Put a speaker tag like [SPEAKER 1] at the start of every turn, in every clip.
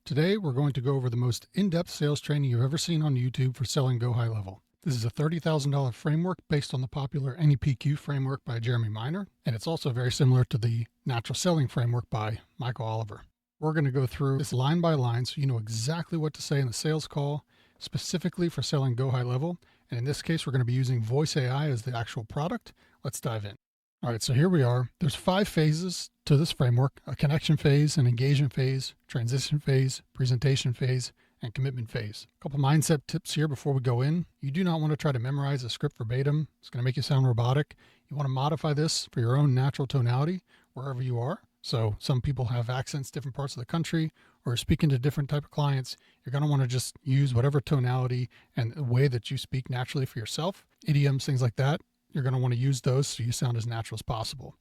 [SPEAKER 1] Today, we're going to go over the most in-depth sales training you've ever seen on YouTube for selling GoHighLevel. This is a $30,000 framework based on the popular NEPQ framework by Jeremy Miner, and it's also very similar to the natural selling framework by Michael Oliver. We're going to go through this line by line so you know exactly what to say in the sales call, specifically for selling GoHighLevel. And in this case, we're going to be using Voice AI as the actual product. Let's dive in. All right, so here we are. There's 5 phases to this framework: a connection phase, an engagement phase, transition phase, presentation phase, and commitment phase. A couple mindset tips here before we go in. You do not want to try to memorize a script verbatim. It's going to make you sound robotic. You want to modify this for your own natural tonality wherever you are. So some people have accents, different parts of the country, or speaking to different type of clients. You're going to want to just use whatever tonality and the way that you speak naturally for yourself. Idioms, things like that. You're going to want to use those so you sound as natural as possible.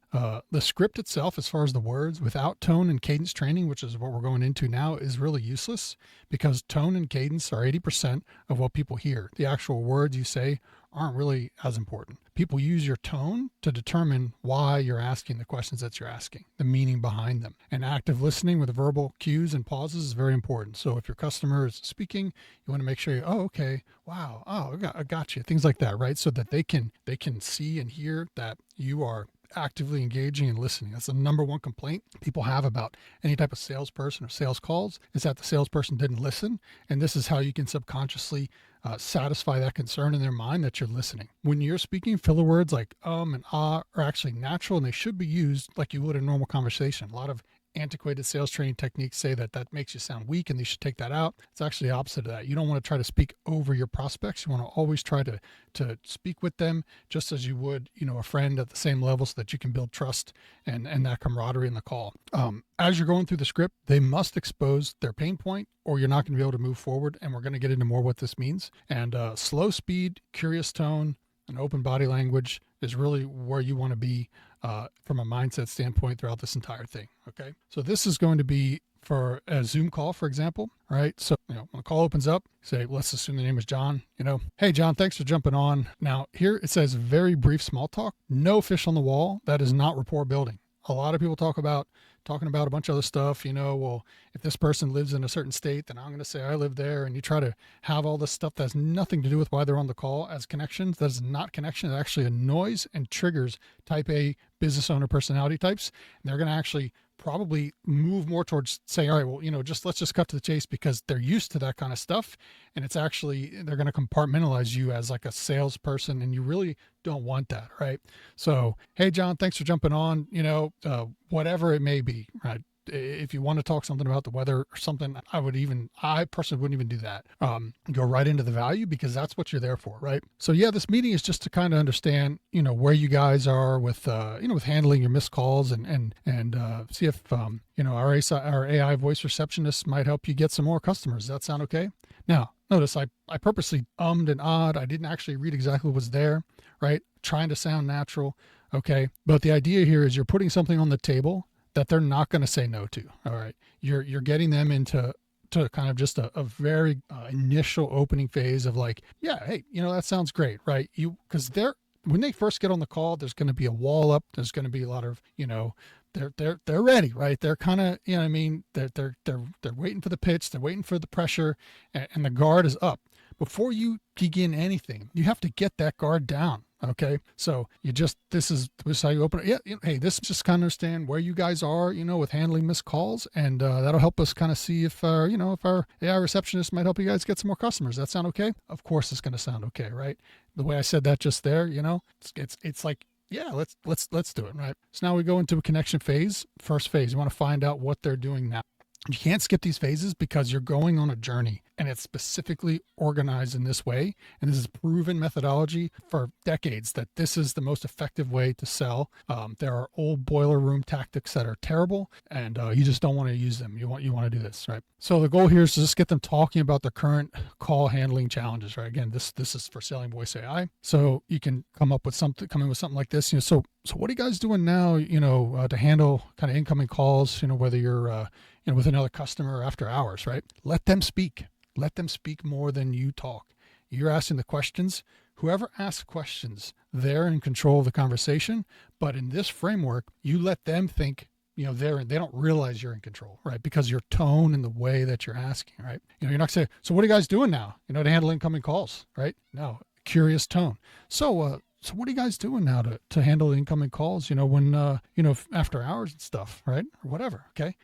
[SPEAKER 1] The script itself, as far as the words, without tone and cadence training, which is what we're going into now, is really useless because tone and cadence are 80% of what people hear. The actual words you say aren't really as important. People use your tone to determine why you're asking the questions that you're asking, the meaning behind them. And active listening with verbal cues and pauses is very important. So if your customer is speaking, you want to make sure oh, okay, wow, oh, I got you, things like that, right? So that they can see and hear that you are actively engaging and listening. That's the number one complaint people have about any type of salesperson or sales calls, is that the salesperson didn't listen. And this is how you can subconsciously satisfy that concern in their mind that you're listening. When you're speaking, filler words like and ah are actually natural, and they should be used like you would in a normal conversation. A lot of antiquated sales training techniques say that makes you sound weak and they should take that out. It's actually the opposite of that. You don't want to try to speak over your prospects. You want to always try to speak with them just as you would, a friend at the same level, so that you can build trust and that camaraderie in the call. As you're going through the script, they must expose their pain point or you're not going to be able to move forward. And we're going to get into more what this means. And slow speed, curious tone, and open body language is really where you want to be from a mindset standpoint throughout this entire thing. Okay. So this is going to be for a Zoom call, for example, right? So, when the call opens up, say, let's assume the name is John, hey, John, thanks for jumping on. Now here it says very brief small talk, no fish on the wall. That is not rapport building. A lot of people talking about a bunch of other stuff, well, if this person lives in a certain state, then I'm going to say I live there. And you try to have all this stuff that has nothing to do with why they're on the call as connections. That is not connection. It's actually annoys and triggers type A business owner personality types. And they're going to actually probably move more towards saying, all right, well, let's just cut to the chase, because they're used to that kind of stuff. And it's actually, they're going to compartmentalize you as like a salesperson, and you really don't want that, right? So, hey, John, thanks for jumping on, whatever it may be, right? If you want to talk something about the weather or something, I personally wouldn't even do that. Go right into the value, because that's what you're there for, right? So yeah, this meeting is just to kind of understand, where you guys are with, with handling your missed calls and see if, our AI voice receptionist might help you get some more customers. Does that sound okay? Now, notice I purposely ummed and ahed. I didn't actually read exactly what was there, right? Trying to sound natural. Okay. But the idea here is you're putting something on the table that they're not going to say no to. All right. You're getting them into kind of just a very initial opening phase of like, yeah, hey, that sounds great, right? Because when they first get on the call, there's going to be a wall up. There's going to be a lot of, they're ready, right? They're kind of, they're waiting for the pitch. They're waiting for the pressure, and the guard is up. Before you begin anything, you have to get that guard down. Okay. So this is how you open it. Yeah. Hey, this just kind of understand where you guys are, with handling missed calls. And that'll help us kind of see if our AI receptionist might help you guys get some more customers. That sound okay? Of course it's going to sound okay, right? The way I said that just there, it's like, yeah, let's do it. Right. So now we go into a connection phase. First phase, you want to find out what they're doing now. You can't skip these phases because you're going on a journey, and it's specifically organized in this way. And this is proven methodology for decades that this is the most effective way to sell. There are old boiler room tactics that are terrible, and you just don't want to use them. You want to do this, right? So the goal here is to just get them talking about the current call handling challenges, right? Again, this is for selling voice AI. So you can come in with something like this. So what are you guys doing now, to handle kind of incoming calls, whether you're, with another customer after hours, right? Let them speak. Let them speak more than you talk. You're asking the questions. Whoever asks questions, they're in control of the conversation. But in this framework, you let them think they don't realize you're in control, right? Because your tone and the way that you're asking, right? You're not saying, so what are you guys doing now, to handle incoming calls, right? No, curious tone. So what are you guys doing now to handle incoming calls, when, after hours and stuff, right? Or whatever. Okay.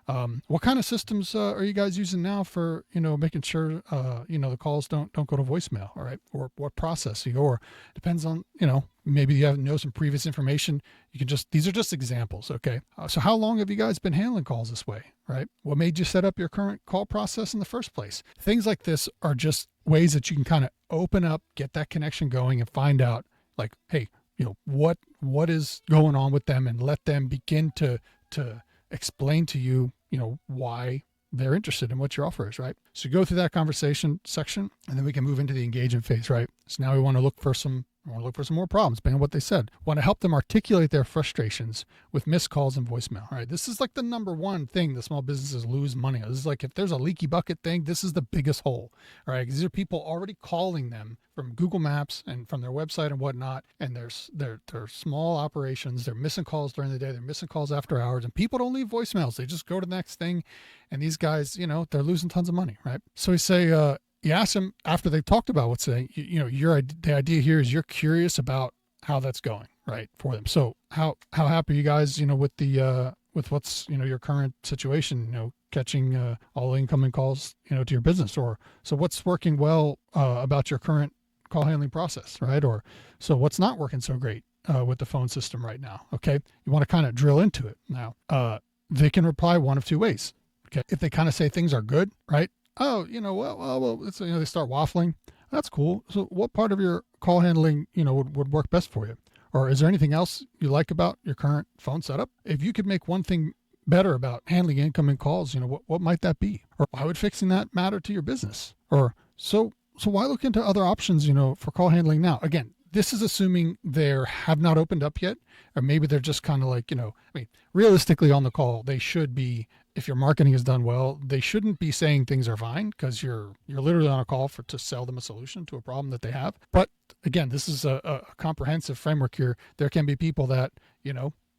[SPEAKER 1] What kind of systems are you guys using now for, making sure, the calls don't go to voicemail, all right? Or what processing, or depends on, maybe you know some previous information. These are just examples. Okay. So how long have you guys been handling calls this way, right? What made you set up your current call process in the first place? Things like this are just ways that you can kind of open up, get that connection going, and find out, like, hey, what is going on with them, and let them begin to explain to you, why they're interested in what your offer is, right? So go through that conversation section, and then we can move into the engagement phase, right? So now we want to look for some more problems, depending on what they said. Want to help them articulate their frustrations with missed calls and voicemail, right? This is like the number one thing the small businesses lose money on. This is like, if there's a leaky bucket thing, this is the biggest hole, all right? Because these are people already calling them from Google Maps and from their website and whatnot, and they're small operations. They're missing calls during the day. They're missing calls after hours, and people don't leave voicemails. They just go to the next thing, and these guys, they're losing tons of money, right? So we say, you ask them after they've talked about what's saying, the idea here is you're curious about how that's going, right, for them. So how happy are you guys, with what's, your current situation, catching all incoming calls, to your business, or so what's working well about your current call handling process, right? Or so what's not working so great with the phone system right now. Okay. You want to kind of drill into it. Now, they can reply one of two ways. Okay. If they kind of say things are good, right? Oh, well, it's, they start waffling. That's cool. So what part of your call handling, would work best for you? Or is there anything else you like about your current phone setup? If you could make one thing better about handling incoming calls, what might that be? Or why would fixing that matter to your business? Or so why look into other options, for call handling now? Again, this is assuming they have not opened up yet, or maybe they're just kind of like, realistically on the call, they should be, if your marketing is done well, they shouldn't be saying things are fine, because you're literally on a call to sell them a solution to a problem that they have. But again, this is a comprehensive framework here. There can be people that,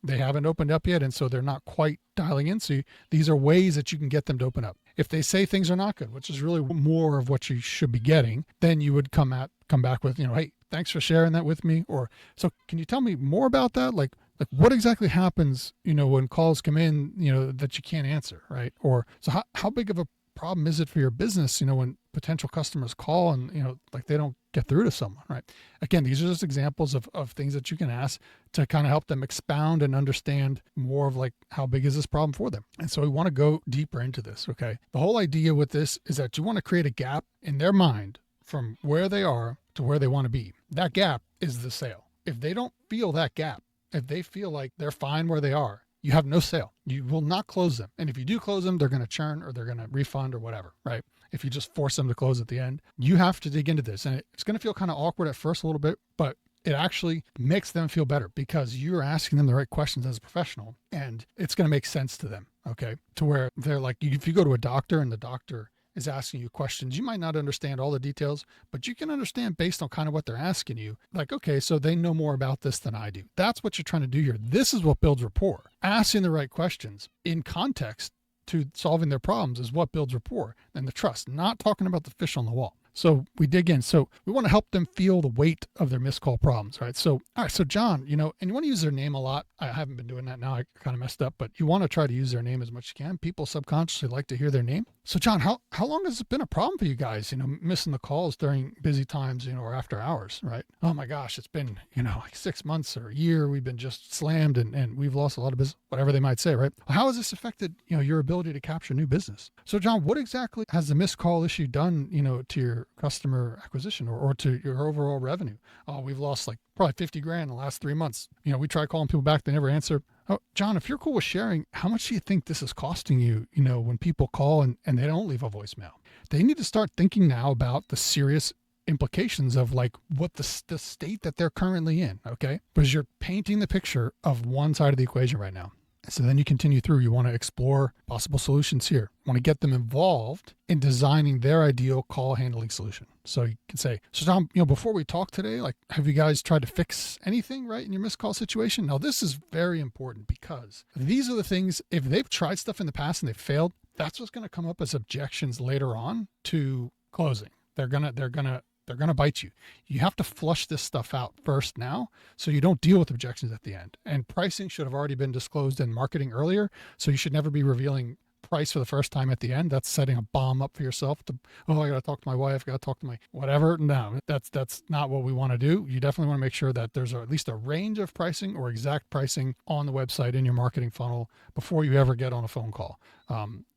[SPEAKER 1] they haven't opened up yet, and so they're not quite dialing in. So these are ways that you can get them to open up. If they say things are not good, which is really more of what you should be getting, then you would come back with, hey, thanks for sharing that with me. Or, so can you tell me more about that? Like what exactly happens, when calls come in, that you can't answer, right? Or, so how big of a problem is it for your business, when potential customers call and, they don't get through to someone, right? Again, these are just examples of things that you can ask to kind of help them expound and understand more of like, how big is this problem for them? And so we want to go deeper into this. Okay. The whole idea with this is that you want to create a gap in their mind from where they are to where they want to be. That gap is the sale. If they don't feel that gap, if they feel like they're fine where they are, you have no sale. You will not close them. And if you do close them, they're going to churn or they're going to refund or whatever, right? If you just force them to close at the end, you have to dig into this. And it's going to feel kind of awkward at first a little bit, but it actually makes them feel better because you're asking them the right questions as a professional, and it's going to make sense to them. Okay. To where they're like, if you go to a doctor and the doctor is asking you questions, you might not understand all the details, but you can understand based on kind of what they're asking you. Like, okay, so they know more about this than I do. That's what you're trying to do here. This is what builds rapport. Asking the right questions in context to solving their problems is what builds rapport and the trust, not talking about the fish on the wall. So we dig in. So we want to help them feel the weight of their missed call problems, right? So, all right. So John, and you want to use their name a lot. I haven't been doing that now. I kind of messed up, but you want to try to use their name as much as you can. People subconsciously like to hear their name. So John, how long has it been a problem for you guys, missing the calls during busy times, or after hours, right? Oh my gosh, it's been, like 6 months or a year. We've been just slammed and we've lost a lot of business, whatever they might say, right? How has this affected, your ability to capture new business? So John, what exactly has the missed call issue done, to your customer acquisition or to your overall revenue? Oh, we've lost like probably 50 grand in the last 3 months. We try calling people back. They never answer. Oh, John, if you're cool with sharing, how much do you think this is costing you, when people call and they don't leave a voicemail? They need to start thinking now about the serious implications of like what the state that they're currently in. Okay. Because you're painting the picture of one side of the equation right now. So then you continue through. You want to explore possible solutions here. You want to get them involved in designing their ideal call handling solution. So you can say, so Tom, before we talk today, like, have you guys tried to fix anything, right, in your missed call situation? Now, this is very important because these are the things, if they've tried stuff in the past and they've failed, that's what's going to come up as objections later on to closing. They're going to bite you. You have to flush this stuff out first now so you don't deal with objections at the end. And pricing should have already been disclosed in marketing earlier. So you should never be revealing price for the first time at the end. That's setting a bomb up for yourself to, I got to talk to my wife, got to talk to my whatever. No, that's not what we want to do. You definitely want to make sure that there's at least a range of pricing or exact pricing on the website in your marketing funnel before you ever get on a phone call.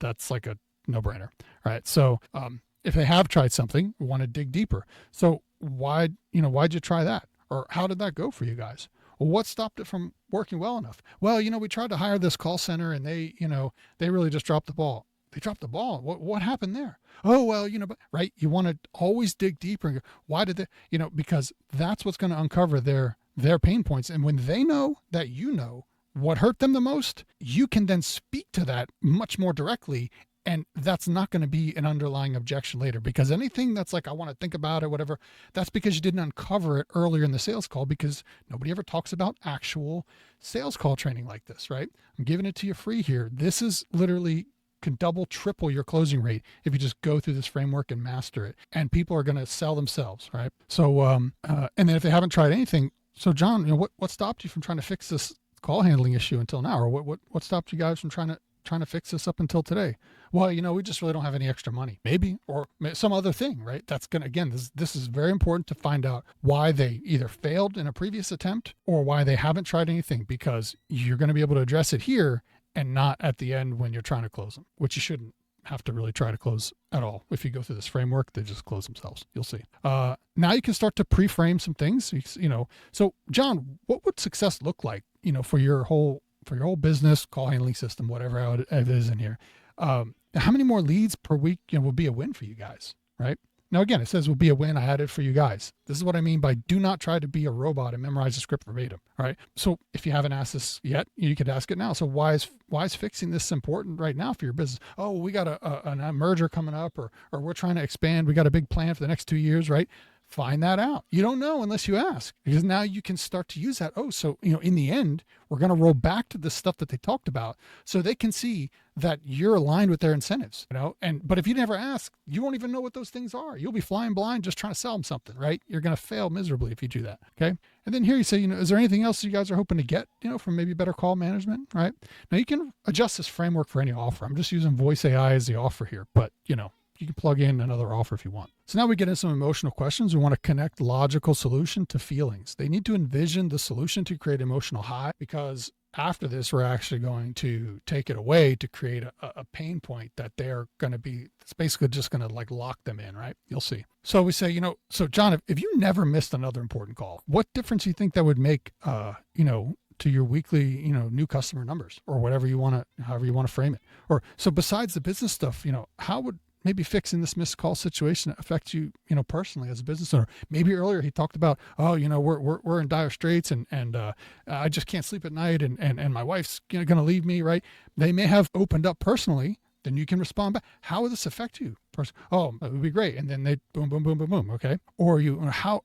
[SPEAKER 1] That's like a no-brainer. All right. So, if they have tried something, we want to dig deeper. So why'd you try that? Or how did that go for you guys? Well, what stopped it from working well enough? Well, we tried to hire this call center and they really just dropped the ball. They dropped the ball. What happened there? Oh, well, but right. You want to always dig deeper and go, why did they, because that's what's going to uncover their pain points. And when they know that what hurt them the most, you can then speak to that much more directly. And that's not going to be an underlying objection later, because anything that's like, I want to think about it, whatever, that's because you didn't uncover it earlier in the sales call, because nobody ever talks about actual sales call training like this, right? I'm giving it to you free here. This is literally can double, triple your closing rate if you just go through this framework and master it. And people are going to sell themselves, right? So, and then if they haven't tried anything, so John, what stopped you from trying to fix this call handling issue until now? Or what stopped you guys from trying to fix this up until today? Well, we just really don't have any extra money, maybe, or some other thing, right? That's going to, again, this is very important to find out why they either failed in a previous attempt or why they haven't tried anything, because you're going to be able to address it here and not at the end when you're trying to close them, which you shouldn't have to really try to close at all. If you go through this framework, they just close themselves. You'll see. Now you can start to pre-frame some things, So John, what would success look like, for your whole business, call handling system, whatever it is in here? How many more leads per week, would be a win for you guys, right? Now, again, it says will be a win. I added for you guys. This is what I mean by do not try to be a robot and memorize the script verbatim. All right. So if you haven't asked this yet, you could ask it now. So why is fixing this important right now for your business? Oh, we got a merger coming up, or we're trying to expand. We got a big plan for the next 2 years, right? Find that out. You don't know unless you ask, because now you can start to use that. Oh, so, in the end, we're going to roll back to the stuff that they talked about so they can see that you're aligned with their incentives, but if you never ask, you won't even know what those things are. You'll be flying blind just trying to sell them something, right? You're going to fail miserably if you do that. Okay. And then here you say, is there anything else you guys are hoping to get, from maybe better call management, right? Now you can adjust this framework for any offer. I'm just using voice AI as the offer here, but you can plug in another offer if you want. So now we get into some emotional questions. We want to connect logical solution to feelings. They need to envision the solution to create emotional high, because after this, we're actually going to take it away to create a pain point that they're going to be, it's basically just going to like lock them in, right? You'll see. So we say, so John, if you never missed another important call, what difference do you think that would make, to your weekly, new customer numbers, or however you want to frame it? Or so besides the business stuff, how would maybe fixing this missed call situation affect you, personally as a business owner? Maybe earlier he talked about, we're in dire straits and I just can't sleep at night and my wife's going to leave me, right? They may have opened up personally. Then you can respond back. How would this affect you? Oh, it would be great. And then they boom, boom, boom, boom, boom. Okay. Or how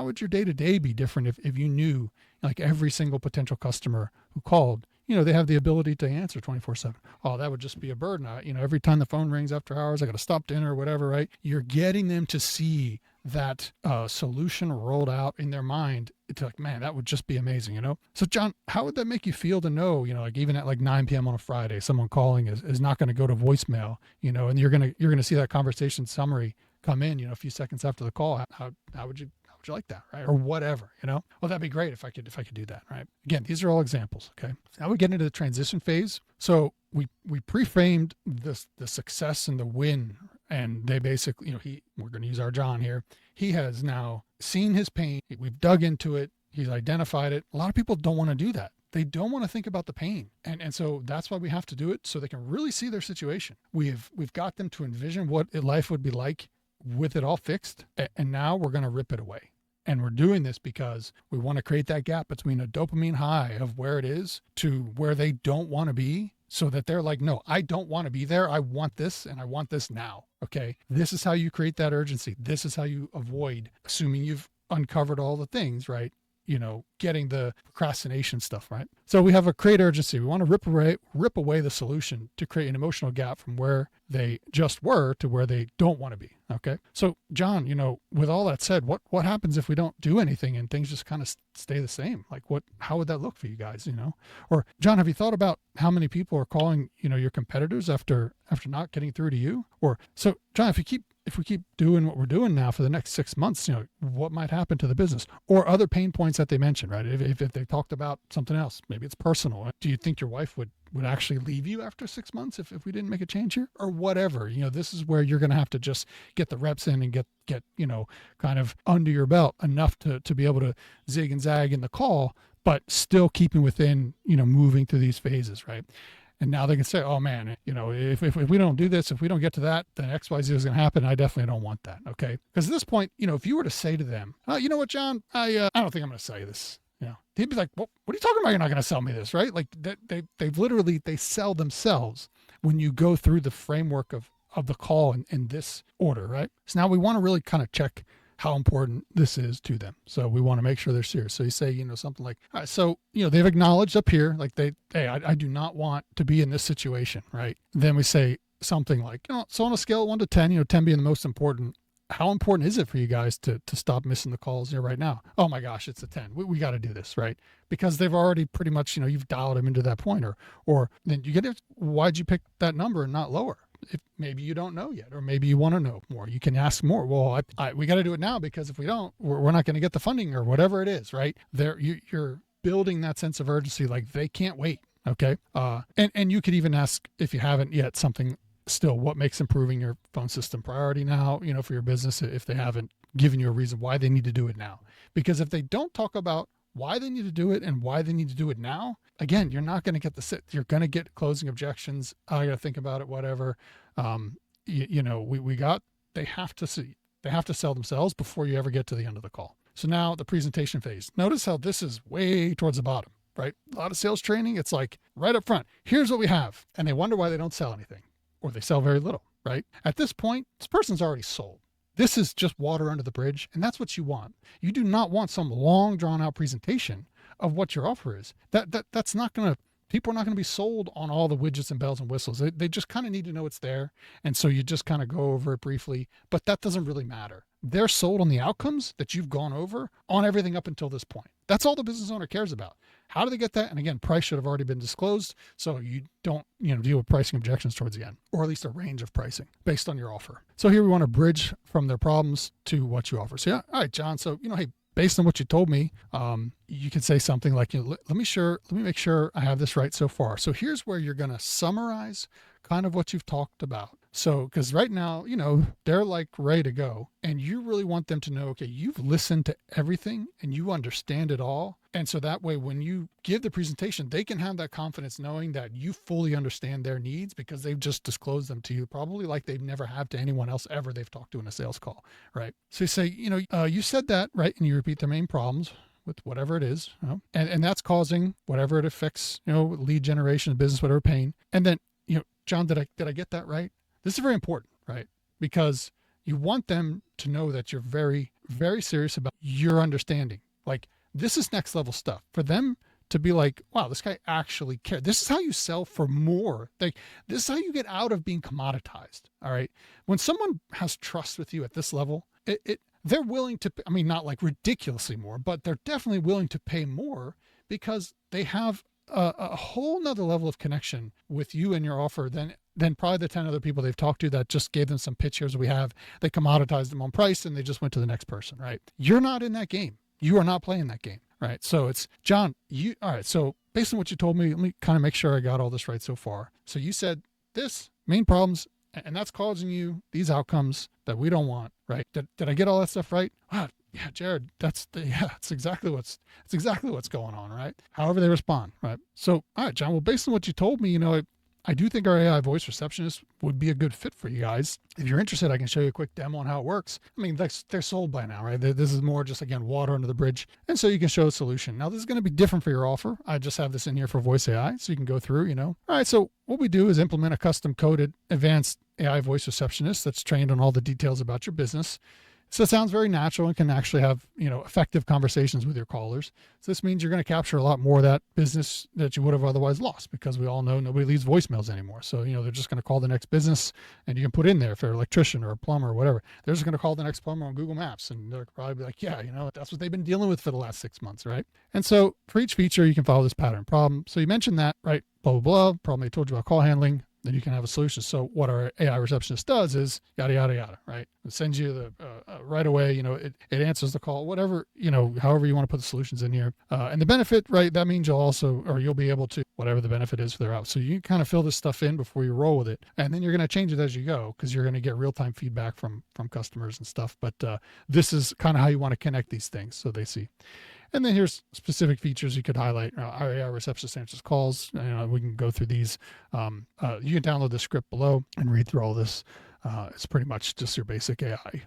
[SPEAKER 1] would your day-to-day be different if you knew like every single potential customer who called, they have the ability to answer 24/7. Oh, that would just be a burden. Every time the phone rings after hours, I got to stop dinner or whatever, right? You're getting them to see that solution rolled out in their mind. It's like, man, that would just be amazing, So John, how would that make you feel to know, like even at like 9 p.m. on a Friday, someone calling is not going to go to voicemail, and you're going to see that conversation summary come in, a few seconds after the call. How would you like that, right? Or whatever, well, that'd be great if I could do that, right? Again, these are all examples. Okay. Now we get into the transition phase. So we pre-framed the success and the win, and they basically, we're going to use our John here. He has now seen his pain. We've dug into it. He's identified it. A lot of people don't want to do that. They don't want to think about the pain. And so that's why we have to do it, so they can really see their situation. We've got them to envision what life would be like with it all fixed. And now we're going to rip it away. And we're doing this because we want to create that gap between a dopamine high of where it is to where they don't want to be, so that they're like, no, I don't want to be there. I want this, and I want this now. Okay. This is how you create that urgency. This is how you avoid, assuming you've uncovered all the things, right? Getting the procrastination stuff, right? So we have a create urgency. We want to rip away the solution to create an emotional gap from where they just were to where they don't want to be. Okay. So John, with all that said, what happens if we don't do anything and things just kind of stay the same? Like how would that look for you guys, Or John, have you thought about how many people are calling, your competitors after not getting through to you? Or so John, if we keep doing what we're doing now for the next 6 months, what might happen to the business? Or other pain points that they mentioned, right? If they talked about something else, maybe it's personal. Do you think your wife would actually leave you after 6 months if we didn't make a change here? Or whatever, this is where you're going to have to just get the reps in and get kind of under your belt enough to be able to zig and zag in the call, but still keeping within, moving through these phases, right? And now they can say, oh man, if we don't do this, if we don't get to that, then XYZ is going to happen. I definitely don't want that. Okay. Because at this point, if you were to say to them, you know what, John, I don't think I'm going to sell you this. They'd be like, well, what are you talking about? You're not going to sell me this, right? Like they sell themselves when you go through the framework of the call in this order, right? So now we want to really kind of check how important this is to them. So we want to make sure they're serious. So you say, something like, all right, so, they've acknowledged up here, like I do not want to be in this situation, right? Then we say something like, so on a scale of 1 to 10, 10 being the most important, how important is it for you guys to stop missing the calls here right now? Oh my gosh, it's a 10. We got to do this, right? Because they've already pretty much, you've dialed them into that point, or then you get it. Why'd you pick that number and not lower? If maybe you don't know yet, or maybe you want to know more, you can ask more. Well, we got to do it now, because if we don't, we're not going to get the funding, or whatever it is, right? You're building that sense of urgency, like they can't wait. Okay. And you could even ask, if you haven't yet, something still, what makes improving your phone system priority now, for your business, if they haven't given you a reason why they need to do it now. Because if they don't talk about why they need to do it and why they need to do it now, again, you're not going to get the sit. You're going to get closing objections. I got to think about it, whatever. They have to sell themselves before you ever get to the end of the call. So now the presentation phase. Notice how this is way towards the bottom, right? A lot of sales training, it's like right up front. Here's what we have. And they wonder why they don't sell anything, or they sell very little, right? At this point, this person's already sold. This is just water under the bridge, and that's what you want. You do not want some long, drawn-out presentation of what your offer is. That's not going to, people are not going to be sold on all the widgets and bells and whistles. They just kind of need to know it's there, and so you just kind of go over it briefly, but that doesn't really matter. They're sold on the outcomes that you've gone over on everything up until this point. That's all the business owner cares about. How do they get that? And again, price should have already been disclosed, so you don't deal with pricing objections towards the end, or at least a range of pricing based on your offer. So here we want to bridge from their problems to what you offer. So yeah, all right, John. So hey, based on what you told me, you can say something like, let me make sure I have this right so far. So here's where you're going to summarize kind of what you've talked about. So, because right now, they're like ready to go, and you really want them to know, okay, you've listened to everything and you understand it all. And so that way, when you give the presentation, they can have that confidence knowing that you fully understand their needs, because they've just disclosed them to you, probably like they've never have to anyone else ever they've talked to in a sales call, right? So you say, you said that, right? And you repeat their main problems with whatever it is, and that's causing whatever it affects, lead generation, business, whatever pain. And then, John, did I get that right? This is very important, right? Because you want them to know that you're very, very serious about your understanding. Like, this is next level stuff. For them to be like, wow, this guy actually cares. This is how you sell for more. This is how you get out of being commoditized. All right. When someone has trust with you at this level, they're willing to, not like ridiculously more, but they're definitely willing to pay more, because they have a whole nother level of connection with you and your offer than probably the 10 other people they've talked to that just gave them some pitch. Here's what we have. They commoditized them on price and they just went to the next person, right? You're not in that game. You are not playing that game, right? So it's, John, all right. So based on what you told me, let me kind of make sure I got all this right so far. So you said this main problems, and that's causing you these outcomes that we don't want, right? Did I get all that stuff right? Wow. Yeah, Jared, it's exactly what's going on, right? However they respond, right? So, all right, John, well, based on what you told me, I do think our AI voice receptionist would be a good fit for you guys. If you're interested, I can show you a quick demo on how it works. I mean, they're sold by now, right? This is more just, again, water under the bridge. And so you can show a solution. Now, this is going to be different for your offer. I just have this in here for voice AI, so you can go through, all right, so what we do is implement a custom coded advanced AI voice receptionist that's trained on all the details about your business. So it sounds very natural and can actually have, effective conversations with your callers. So this means you're going to capture a lot more of that business that you would have otherwise lost, because we all know nobody leaves voicemails anymore. So, they're just going to call the next business, and you can put in there if they're an electrician or a plumber or whatever. They're just going to call the next plumber on Google Maps, and they'll probably be like, yeah, that's what they've been dealing with for the last 6 months, right? And so for each feature, you can follow this pattern problem. So you mentioned that, right? Blah, blah, blah. Problem I told you about call handling. Then you can have a solution. So what our AI receptionist does is yada, yada, yada, right? It sends you the right away, it answers the call, whatever, however you want to put the solutions in here. And the benefit, right? That means you'll be able to, whatever the benefit is for their out. So you can kind of fill this stuff in before you roll with it. And then you're going to change it as you go, because you're going to get real-time feedback from customers and stuff. But this is kind of how you want to connect these things so they see. And then here's specific features you could highlight. Our AI receptionist answers calls. We can go through these. You can download the script below and read through all this. It's pretty much just your basic AI,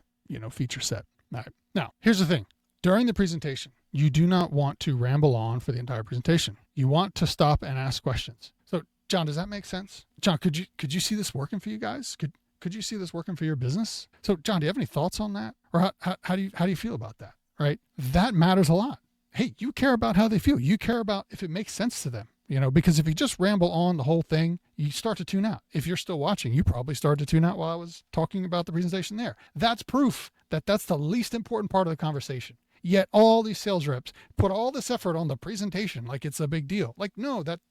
[SPEAKER 1] feature set. All right. Now, here's the thing. During the presentation, you do not want to ramble on for the entire presentation. You want to stop and ask questions. So, John, does that make sense? John, could you see this working for you guys? Could you see this working for your business? So, John, do you have any thoughts on that? Or how do you feel about that? Right? That matters a lot. Hey, you care about how they feel. You care about if it makes sense to them, because if you just ramble on the whole thing, you start to tune out. If you're still watching, you probably started to tune out while I was talking about the presentation there. That's proof that that's the least important part of the conversation. Yet all these sales reps put all this effort on the presentation like it's a big deal. Like, no, that's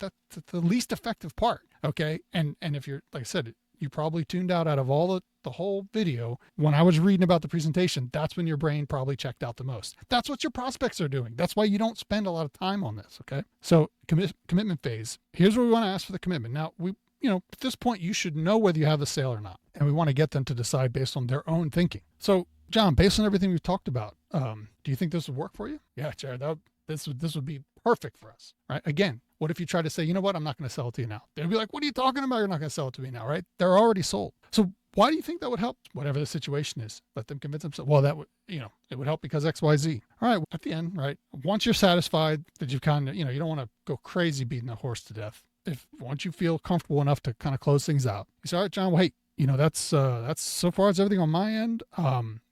[SPEAKER 1] the least effective part. Okay. And if you're, like I said, you probably tuned out of all the whole video. When I was reading about the presentation, that's when your brain probably checked out the most. That's what your prospects are doing. That's why you don't spend a lot of time on this. Okay. So commitment phase. Here's where we want to ask for the commitment. Now at this point, you should know whether you have a sale or not. And we want to get them to decide based on their own thinking. So John, based on everything we've talked about, do you think this would work for you? Yeah, Jared, this would be perfect for us, right? Again, what if you try to say, you know what, I'm not going to sell it to you now? They'd be like, what are you talking about? You're not going to sell it to me now, right? They're already sold. So why do you think that would help? Whatever the situation is, let them convince themselves. Well, that would, it would help because X, Y, Z. All right. At the end, right? Once you're satisfied that you've kind of, you don't want to go crazy beating a horse to death. Once you feel comfortable enough to kind of close things out, you say, all right, John, well, hey, that's so far as everything on my end.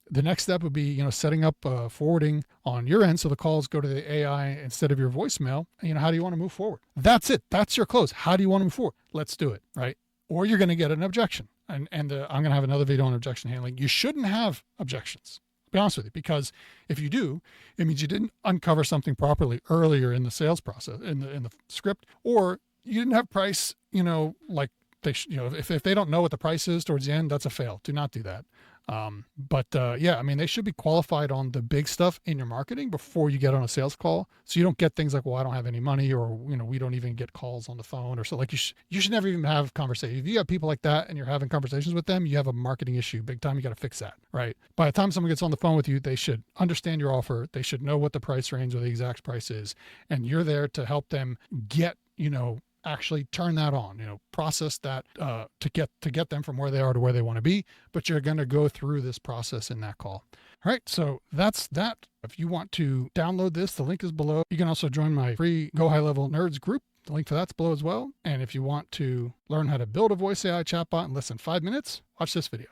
[SPEAKER 1] The next step would be, setting up forwarding on your end so the calls go to the AI instead of your voicemail. How do you want to move forward? That's it. That's your close. How do you want to move forward? Let's do it, right? Or you're going to get an objection. And I'm going to have another video on objection handling. You shouldn't have objections, to be honest with you, because if you do, it means you didn't uncover something properly earlier in the sales process, in the script, or you didn't have price, like they if they don't know what the price is towards the end, that's a fail. Do not do that. They should be qualified on the big stuff in your marketing before you get on a sales call. So you don't get things like, well, I don't have any money, or, we don't even get calls on the phone, or so. Like you should never even have conversations. If you have people like that and you're having conversations with them, you have a marketing issue big time. You got to fix that, right? By the time someone gets on the phone with you, they should understand your offer. They should know what the price range or the exact price is. And you're there to help them get, actually turn that on, process that to get them from where they are to where they want to be. But you're going to go through this process in that call. All right, so that's that. If you want to download this, the link is below. You can also join my free GoHighLevel Nerds group. The link for that's below as well. And if you want to learn how to build a voice AI chatbot in less than 5 minutes, watch this video.